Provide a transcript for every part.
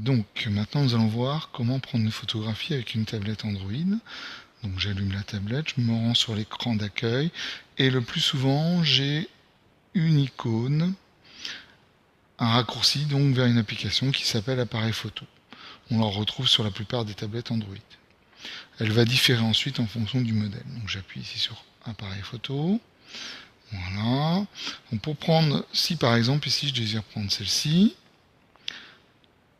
Donc maintenant nous allons voir comment prendre une photographie avec une tablette Android. Donc j'allume la tablette, je me rends sur l'écran d'accueil et le plus souvent j'ai une icône, un raccourci donc vers une application qui s'appelle appareil photo. On la retrouve sur la plupart des tablettes Android. Elle va différer ensuite en fonction du modèle. Donc j'appuie ici sur appareil photo. Voilà. Donc pour prendre, si par exemple ici je désire prendre celle-ci,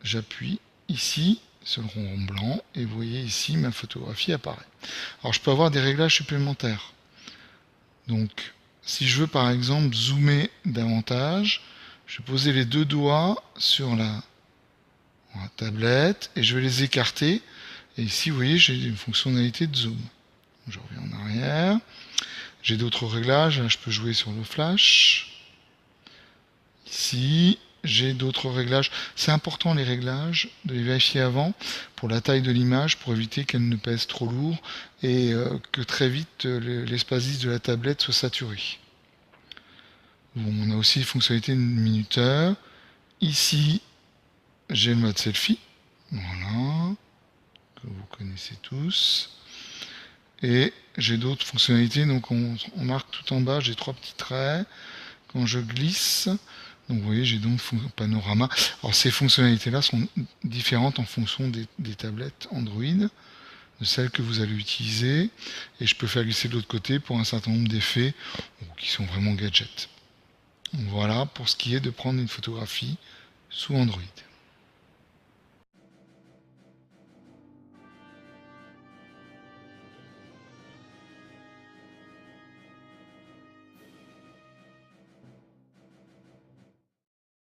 j'appuie ici sur le rond blanc et vous voyez ici ma photographie apparaît. Alors je peux avoir des réglages supplémentaires. Donc si je veux par exemple zoomer davantage, je vais poser les deux doigts sur la tablette et je vais les écarter. Et ici vous voyez j'ai une fonctionnalité de zoom. Je reviens en arrière. J'ai d'autres réglages, là je peux jouer sur le flash. Ici, j'ai d'autres réglages. C'est important les réglages, de les vérifier avant pour la taille de l'image, pour éviter qu'elle ne pèse trop lourd et que très vite l'espace 10 de la tablette soit saturé. Bon, on a aussi les fonctionnalités de minuteur. Ici, j'ai le mode selfie, voilà, que vous connaissez tous. Et j'ai d'autres fonctionnalités, donc on marque tout en bas, j'ai 3 petits traits. Quand je glisse, donc vous voyez, j'ai donc panorama. Alors ces fonctionnalités-là sont différentes en fonction des tablettes Android, de celles que vous allez utiliser. Et je peux faire glisser de l'autre côté pour un certain nombre d'effets qui sont vraiment gadgets. Donc voilà pour ce qui est de prendre une photographie sous Android.